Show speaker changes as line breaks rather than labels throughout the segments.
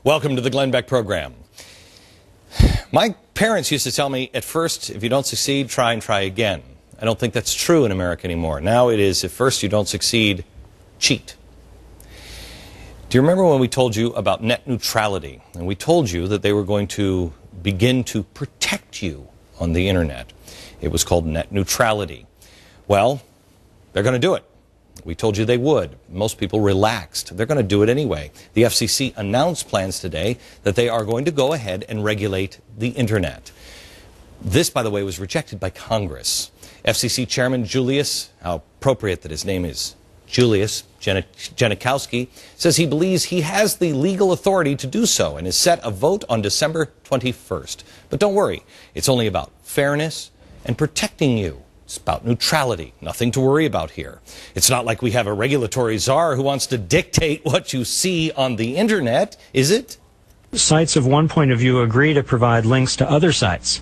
Welcome to the Glenn Beck program. My parents used to tell me, at first, if you don't succeed, try and try again. I don't think that's true in America anymore. Now it is, if first you don't succeed, cheat. Do you remember when we told you about net neutrality? And we told you that they were going to begin to protect you on the internet. It was called net neutrality. Well, they're going to do it. We told you they would. Most people relaxed. They're going to do it anyway. The FCC announced plans today that they are going to go ahead and regulate the internet. This, by the way, was rejected by Congress. FCC Chairman Julius, how appropriate that his name is Julius Genachowski, says he believes he has the legal authority to do so and has set a vote on December 21st. But don't worry, it's only about fairness and protecting you. It's about neutrality. Nothing to worry about here. It's not like we have a regulatory czar who wants to dictate what you see on the internet, is it?
Sites of one point of view agree to provide links to other sites,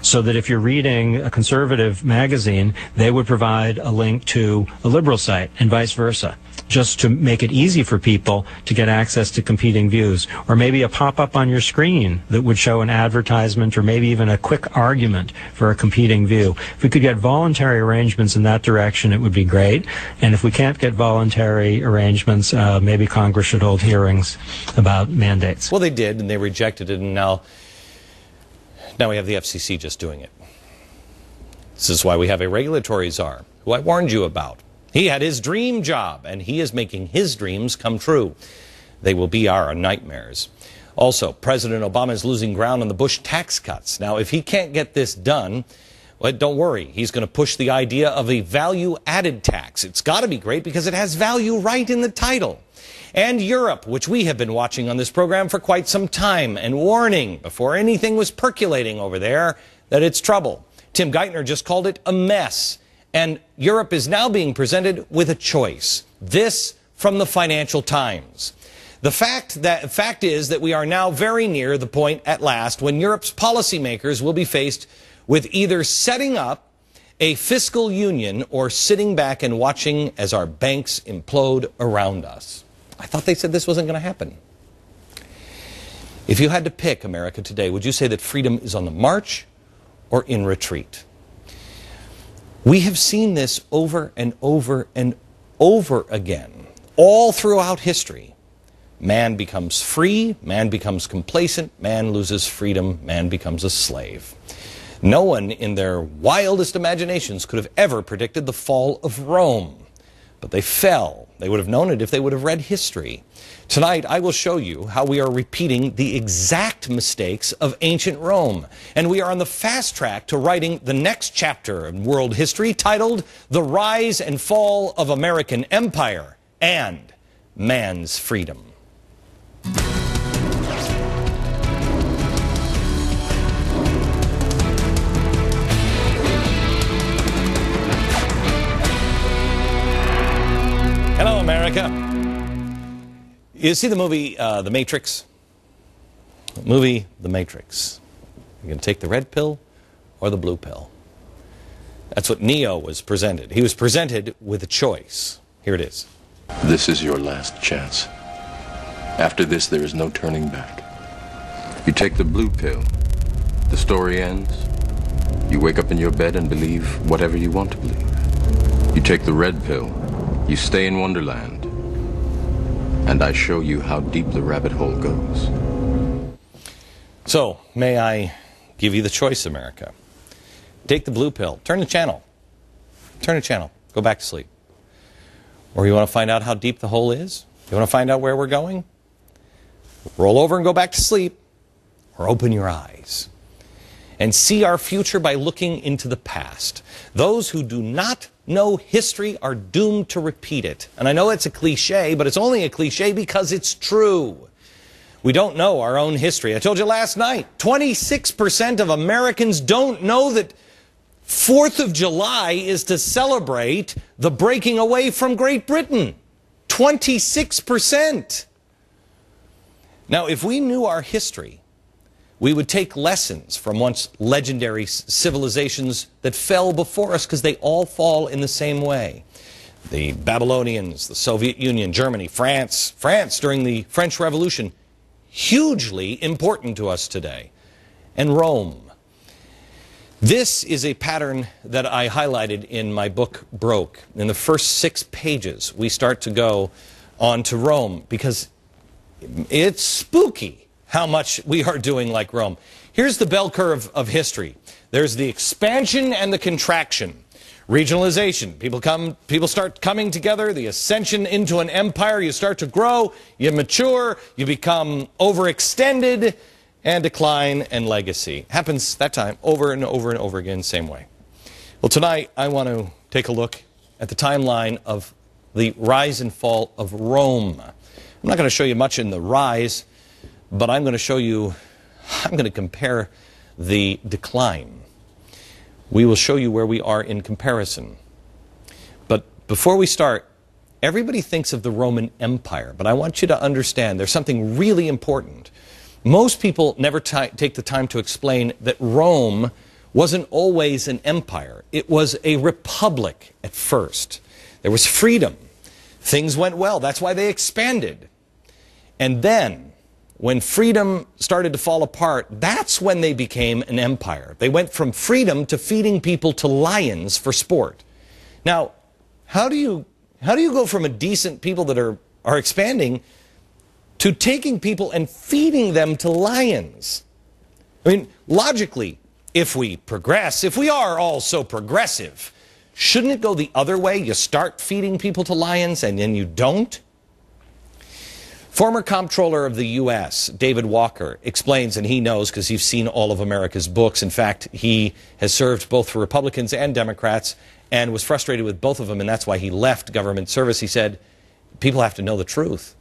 so that if you're reading a conservative magazine, they would provide a link to a liberal site and vice versa, just to make it easy for people to get access to competing views. Or maybe a pop-up on your screen that would show an advertisement or maybe even a quick argument for a competing view. If we could get voluntary arrangements in that direction, it would be great. And if we can't get voluntary arrangements, maybe Congress should hold hearings about mandates.
Well, they did, and they rejected it, and now we have the FCC just doing it. This is why we have a regulatory czar, who I warned you about. He had his dream job, and he is making his dreams come true. They will be our nightmares. Also, President Obama is losing ground on the Bush tax cuts. Now, if he can't get this done, well, don't worry. He's going to push the idea of a value-added tax. It's got to be great because it has value right in the title. And Europe, which we have been watching on this program for quite some time and warning before anything was percolating over there that it's trouble. Tim Geithner just called it a mess. And Europe is now being presented with a choice. This from the Financial Times. The fact is that we are now very near the point at last when Europe's policymakers will be faced with either setting up a fiscal union or sitting back and watching as our banks implode around us. I thought they said this wasn't going to happen. If you had to pick America today, would you say that freedom is on the march or in retreat? We have seen this over and over and over again, all throughout history. Man becomes free, man becomes complacent, man loses freedom, man becomes a slave. No one in their wildest imaginations could have ever predicted the fall of Rome. But they fell. They would have known it if they would have read history. Tonight, I will show you how we are repeating the exact mistakes of ancient Rome. And we are on the fast track to writing the next chapter in world history titled The Rise and Fall of American Empire and Man's Freedom. Hello, America. You see the movie The Matrix? The movie The Matrix. You're going to take the red pill or the blue pill? That's what Neo was presented. He was presented with a choice. Here it is.
This is your last chance. After this, there is no turning back. You take the blue pill. The story ends. You wake up in your bed and believe whatever you want to believe. You take the red pill. You stay in Wonderland, and I show you how deep the rabbit hole goes.
So, may I give you the choice, America? Take the blue pill. Turn the channel. Turn the channel. Go back to sleep. Or you want to find out how deep the hole is? You want to find out where we're going? Roll over and go back to sleep. Or open your eyes and see our future by looking into the past. Those who do not know history are doomed to repeat it. And I know it's a cliche, but it's only a cliche because it's true. We don't know our own history. I told you last night, 26% of Americans don't know that 4th of July is to celebrate the breaking away from Great Britain. 26%. Now, if we knew our history, we would take lessons from once legendary civilizations that fell before us, because they all fall in the same way. The Babylonians, the Soviet Union, Germany, France during the French Revolution, hugely important to us today. And Rome. This is a pattern that I highlighted in my book, Broke. In the first 6 pages, we start to go on to Rome, because it's spooky how much we are doing like Rome. Here's the bell curve of history. There's the expansion and the contraction. Regionalization. People start coming together, the ascension into an empire. You start to grow, you mature, you become overextended, and decline and legacy. Happens that time over and over and over again, same way. Well, tonight I want to take a look at the timeline of the rise and fall of Rome. I'm not going to show you much in the rise, but I'm going to compare the decline. We will show you where we are in comparison. But before we start, everybody thinks of the Roman Empire, but I want you to understand there's something really important. Most people never take the time to explain that Rome wasn't always an empire. It was a republic at first. There was freedom. Things went well. That's why they expanded. And then, when freedom started to fall apart, that's when they became an empire. They went from freedom to feeding people to lions for sport. Now, how do you go from a decent people that are expanding to taking people and feeding them to lions? I mean, logically, if we progress, if we are all so progressive, shouldn't it go the other way? You start feeding people to lions and then you don't? Former comptroller of the U.S., David Walker, explains, and he knows because he's seen all of America's books. In fact, he has served both for Republicans and Democrats and was frustrated with both of them, and that's why he left government service. He said, people have to know the truth.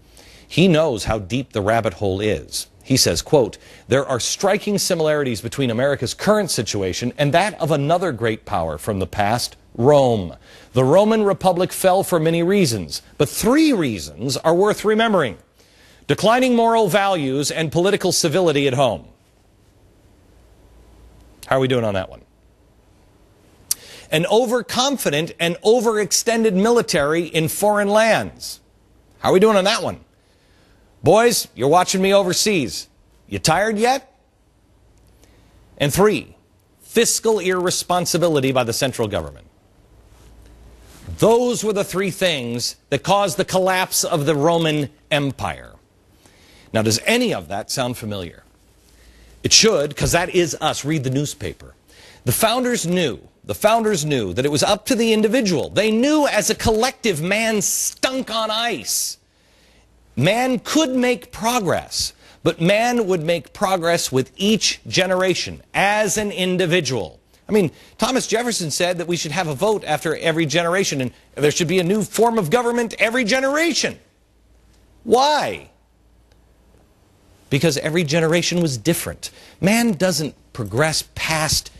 He knows how deep the rabbit hole is. He says, quote, "There are striking similarities between America's current situation and that of another great power from the past, Rome. The Roman Republic fell for many reasons, but 3 reasons are worth remembering: declining moral values and political civility at home." How are we doing on that one? An overconfident and overextended military in foreign lands. How are we doing on that one? Boys, you're watching me overseas. You tired yet? And 3, fiscal irresponsibility by the central government. Those were the 3 things that caused the collapse of the Roman Empire. Now, does any of that sound familiar? It should, because that is us. Read the newspaper. The founders knew that it was up to the individual. They knew as a collective man stunk on ice. Man could make progress, but man would make progress with each generation as an individual. I mean, Thomas Jefferson said that we should have a vote after every generation, and there should be a new form of government every generation. Why? Because every generation was different. Man doesn't progress past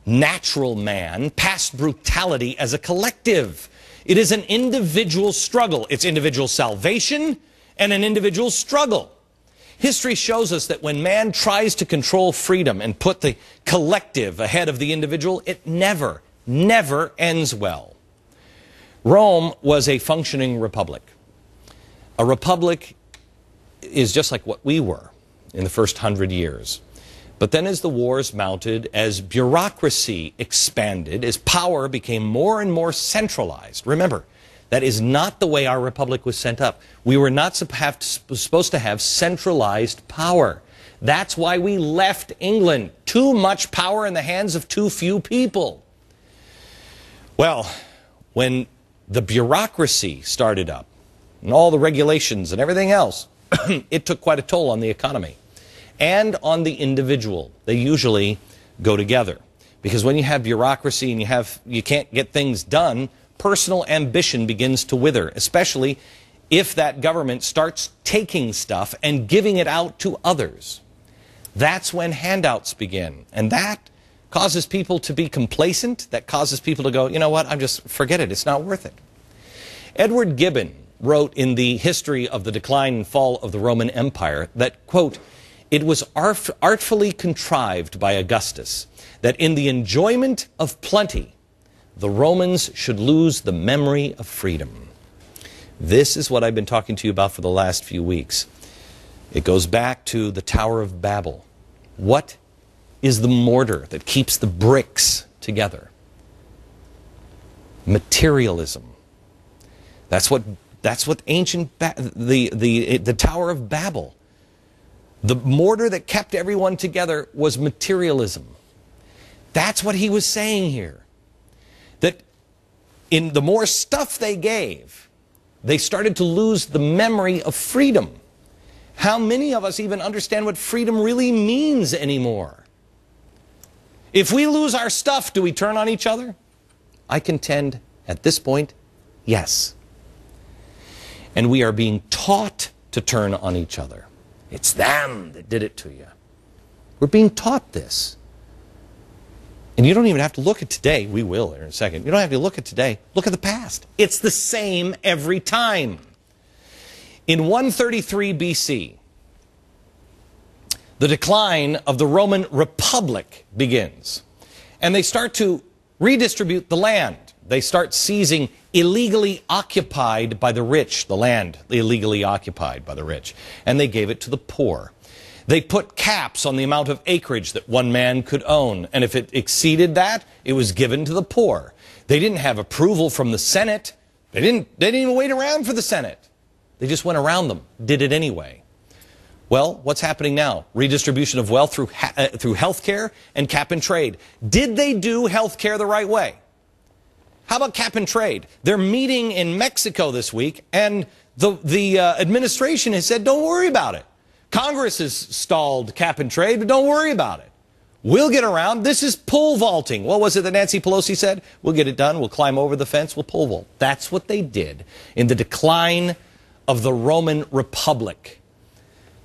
natural man, past brutality as a collective. It is an individual struggle. It's individual salvation and an individual struggle. History shows us that when man tries to control freedom and put the collective ahead of the individual, it never ends well. Rome was a functioning republic. A republic is just like what we were in the first 100 years. But then as the wars mounted, as bureaucracy expanded, as power became more and more centralized, remember, that is not the way our republic was set up. We were not supposed to have centralized power. That's why we left England. Too much power in the hands of too few people. Well, when the bureaucracy started up, and all the regulations and everything else, it took quite a toll on the economy and on the individual. They usually go together, because when you have bureaucracy and you can't get things done, personal ambition begins to wither, especially if that government starts taking stuff and giving it out to others. That's when handouts begin, and that causes people to be complacent. That causes people to go, you know what, forget it, it's not worth it. Edward Gibbon wrote in the History of the Decline and Fall of the Roman Empire that, quote, "It was artfully contrived by Augustus that in the enjoyment of plenty, the Romans should lose the memory of freedom." This is what I've been talking to you about for the last few weeks. It goes back to the Tower of Babel. What is the mortar that keeps the bricks together? Materialism. That's what ancient the Tower of Babel. The mortar that kept everyone together was materialism. That's what he was saying here. That in the more stuff they gave, they started to lose the memory of freedom. How many of us even understand what freedom really means anymore? If we lose our stuff, do we turn on each other? I contend at this point, yes. And we are being taught to turn on each other. It's them that did it to you. We're being taught this. And you don't even have to look at today. We will in a second. You don't have to look at today. Look at the past. It's the same every time. In 133 BC, the decline of the Roman Republic begins. And they start to redistribute the land. They start seizing illegally occupied by the rich, the land illegally occupied by the rich. And they gave it to the poor. They put caps on the amount of acreage that one man could own. And if it exceeded that, it was given to the poor. They didn't have approval from the Senate. They didn't even wait around for the Senate. They just went around them, did it anyway. Well, what's happening now? Redistribution of wealth through health care and cap and trade. Did they do health care the right way? How about cap and trade? They're meeting in Mexico this week, and the administration has said, don't worry about it. Congress has stalled cap and trade, but don't worry about it. We'll get around. This is pole vaulting. What was it that Nancy Pelosi said? We'll get it done. We'll climb over the fence. We'll pole vault. That's what they did in the decline of the Roman Republic.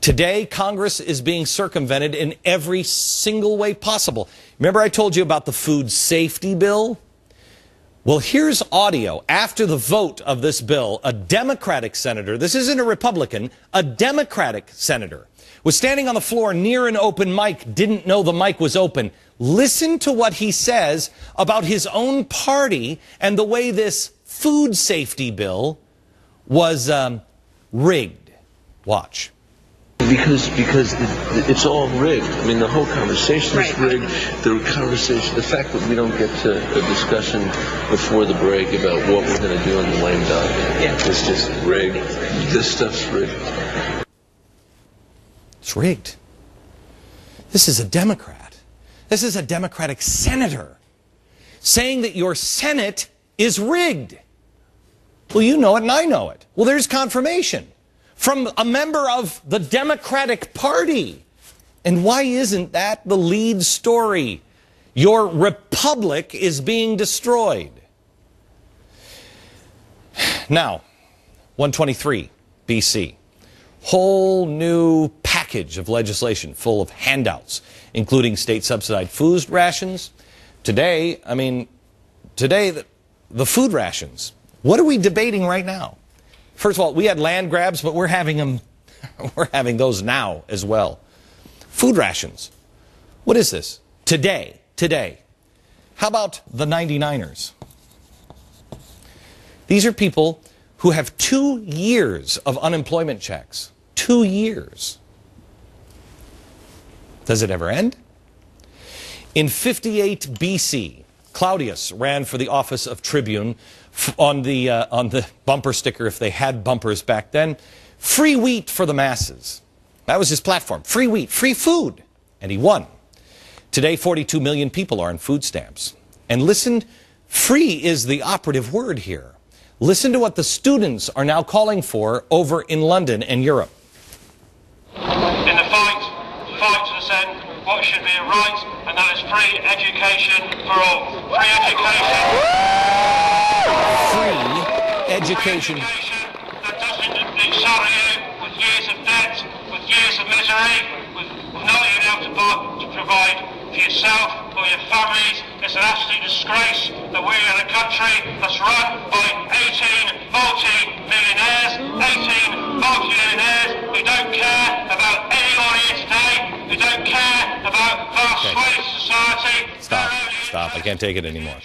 Today, Congress is being circumvented in every single way possible. Remember I told you about the food safety bill? Well, here's audio. After the vote of this bill, a Democratic senator, this isn't a Republican, a Democratic senator, was standing on the floor near an open mic, didn't know the mic was open. Listen to what he says about his own party and the way this food safety bill was rigged. Watch.
Because it's all rigged. I mean, the whole conversation is rigged. The fact that we don't get to a discussion before the break about what we're going to do in the lame duck, it's just rigged. This stuff's rigged.
It's rigged. This is a Democrat. This is a Democratic senator saying that your Senate is rigged. Well, you know it and I know it. Well, there's confirmation from a member of the Democratic Party. And why isn't that the lead story? Your republic is being destroyed. Now, 123 BC. Whole new package of legislation full of handouts, including state-subsidized food rations. Today, the food rations. What are we debating right now? First of all, we had land grabs, but we're having them. We're having those now as well. Food rations. What is this? Today. How about the 99ers? These are people who have 2 years of unemployment checks. 2 years. Does it ever end? In 58 BC, Claudius ran for the office of tribune on the bumper sticker, if they had bumpers back then. Free wheat for the masses. That was his platform. Free wheat, free food. And he won. Today, 42 million people are on food stamps. And listen, free is the operative word here. Listen to what the students are now calling for over in London and Europe.
In the fight to ascend what should be a right, and that is free education for all. Free education.
Free education.
That doesn't saddle you with years of debt, with years of misery, with not being able to provide for yourself or your families. It's an absolute disgrace that we're in a country that's run by 18 multi-millionaires who don't care about anyone here today, who don't care about vast swathes of society.
Stop. I can't take it anymore.